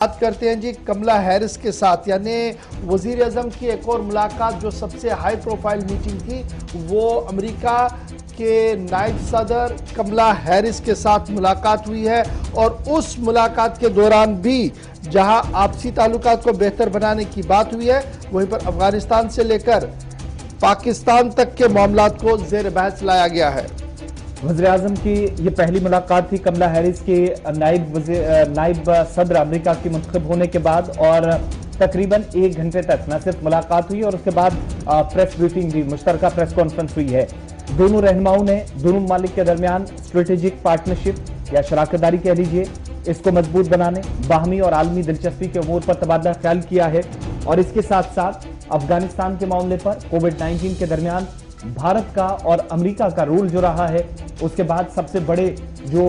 बात करते हैं जी कमला हैरिस के साथ, यानी वजीर आजम की एक और मुलाकात जो सबसे हाई प्रोफाइल मीटिंग थी वो अमेरिका के नायब सदर कमला हैरिस के साथ मुलाकात हुई है। और उस मुलाकात के दौरान भी जहां आपसी ताल्लुकात को बेहतर बनाने की बात हुई है, वहीं पर अफगानिस्तान से लेकर पाकिस्तान तक के मामलात को जेर बहस लाया गया है। वज़ीर-ए-आज़म की ये पहली मुलाकात थी कमला हैरिस के नायब सदर अमेरिका की मुंतखब होने के बाद, और तकरीबन 1 घंटे तक न सिर्फ मुलाकात हुई और उसके बाद प्रेस ब्रीफिंग भी, मुश्तरका प्रेस कॉन्फ्रेंस हुई है। दोनों रहनुमाओं ने दोनों ममालिक के दरमियान स्ट्रेटेजिक पार्टनरशिप या शराकतदारी कह लीजिए, इसको मजबूत बनाने, बाहमी और आलमी दिलचस्पी के उमूर पर तबादला ख्याल किया है। और इसके साथ साथ अफगानिस्तान के मामले पर कोविड-19 के दरमियान भारत का और अमेरिका का रोल जो रहा है, उसके बाद सबसे बड़े जो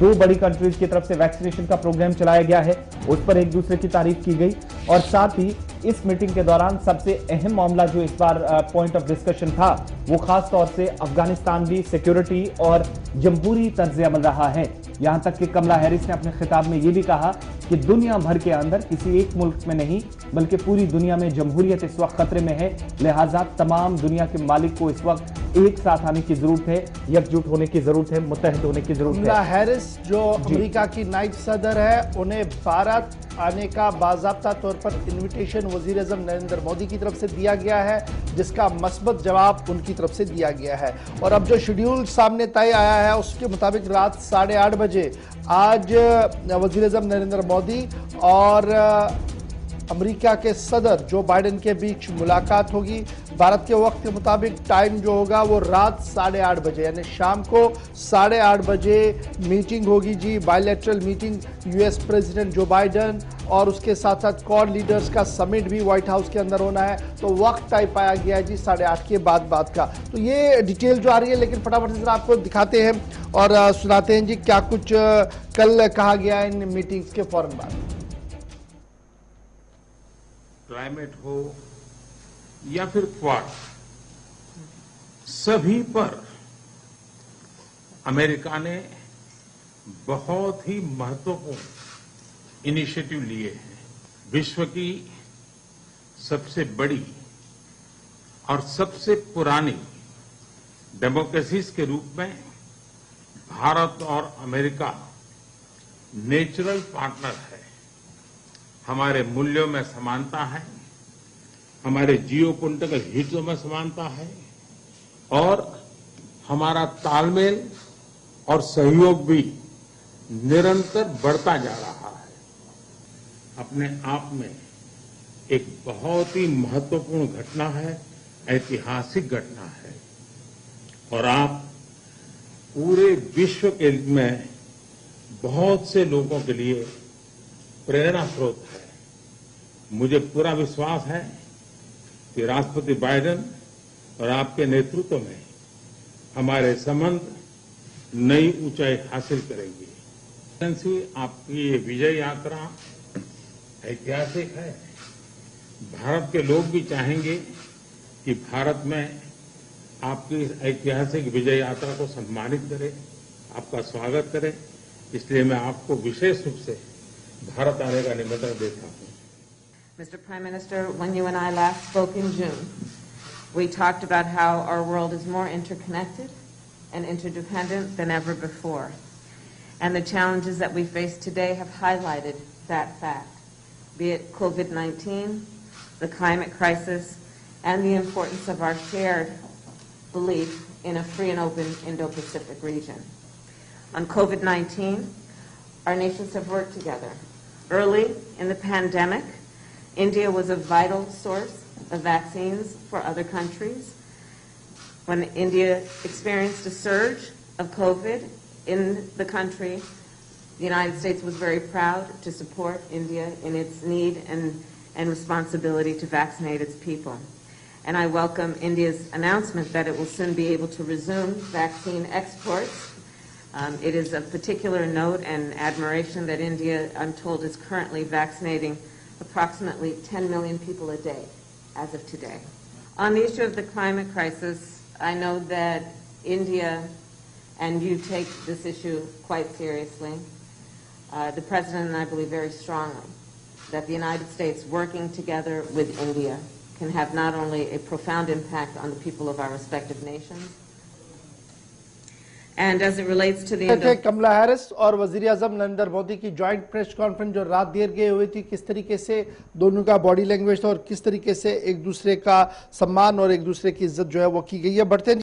2 बड़ी कंट्रीज की तरफ से वैक्सीनेशन का प्रोग्राम चलाया गया है, उस पर एक दूसरे की तारीफ की गई। और साथ ही इस मीटिंग के दौरान सबसे अहम मामला जो इस बार पॉइंट ऑफ डिस्कशन था, वो खास तौर से अफगानिस्तान की सिक्योरिटी और जमहूरी तर्ज अमल रहा है। यहां तक कि कमला हैरिस ने अपने खिताब में यह भी कहा कि दुनिया भर के अंदर किसी एक मुल्क में नहीं बल्कि पूरी दुनिया में जमहूरियत इस वक्त खतरे में है, लिहाजा तमाम दुनिया के मालिक को इस वक्त एक साथ आने की जरूरत है, एकजुट होने की जरूरत है, मुत्तहद होने की जरूरत है। कमला हैरिस जो अमेरिका की नायब सदर है, उन्हें भारत आने का बाज़ाब्ता तौर पर इन्विटेशन वजीर आज़म नरेंद्र मोदी की तरफ से दिया गया है, जिसका मस्बत जवाब उनकी तरफ से दिया गया है। और अब जो शेड्यूल सामने तय आया है उसके मुताबिक रात 8:30 बजे आज वजीर आज़म नरेंद्र मोदी और अमेरिका के सदर जो बाइडेन के बीच मुलाकात होगी। भारत के वक्त के मुताबिक टाइम जो होगा वो रात 8:30 बजे, यानी शाम को 8:30 बजे मीटिंग होगी जी, bilateral meeting. US president Joe Biden और उसके साथ साथ क्वाड लीडर्स का समिट भी व्हाइट हाउस के अंदर होना है, तो वक्त तय पाया गया है जी 8:30 के बाद का। तो ये डिटेल जो आ रही है, लेकिन फटाफट से आपको दिखाते हैं और सुनाते हैं जी क्या कुछ कल कहा गया इन मीटिंग्स के फौरन बाद। क्लाइमेट हो या फिर क्वाड, सभी पर अमेरिका ने बहुत ही महत्वपूर्ण इनिशिएटिव लिए हैं। विश्व की सबसे बड़ी और सबसे पुरानी डेमोक्रेसीज के रूप में भारत और अमेरिका नेचुरल पार्टनर है। हमारे मूल्यों में समानता है, हमारे जियोपॉलिटिकल हितों में समानता है और हमारा तालमेल और सहयोग भी निरंतर बढ़ता जा रहा है। अपने आप में एक बहुत ही महत्वपूर्ण घटना है, ऐतिहासिक घटना है और आप पूरे विश्व के में बहुत से लोगों के लिए प्रेरणा स्रोत है। मुझे पूरा विश्वास है कि राष्ट्रपति बाइडेन और आपके नेतृत्व में हमारे संबंध नई ऊंचाई हासिल करेंगे। आपकी ये विजय यात्रा ऐतिहासिक है। भारत के लोग भी चाहेंगे कि भारत में आपकी इस ऐतिहासिक विजय यात्रा को सम्मानित करें, आपका स्वागत करें। इसलिए मैं आपको विशेष रूप से भारत आने का निमंत्रण देता हूं। Mr. Prime Minister, when you and I last spoke in June, we talked about how our world is more interconnected and interdependent than ever before. And the challenges that we face today have highlighted that fact, be it COVID-19, the climate crisis, and the importance of our shared belief in a free and open Indo-Pacific region. On COVID-19, our nations have worked together. Early in the pandemic, India was a vital source of vaccines for other countries. When India experienced a surge of COVID in the country, the United States was very proud to support India in its need and responsibility to vaccinate its people. And I welcome India's announcement that it will soon be able to resume vaccine exports. It is of particular note and admiration that India, I'm told, is currently vaccinating approximately 10 million people a day as of today. On the issue of the climate crisis, I know that India and you take this issue quite seriously. the President and I believe very strongly that the United States working together with India can have not only a profound impact on the people of our respective nations, and as it relates to the Kamala Harris और वजीर आजम नरेंद्र मोदी की joint press conference जो रात देर गई हुई थी, किस तरीके से दोनों का बॉडी लैंग्वेज था और किस तरीके से एक दूसरे का सम्मान और एक दूसरे की इज्जत जो है वो की गई है। बढ़ते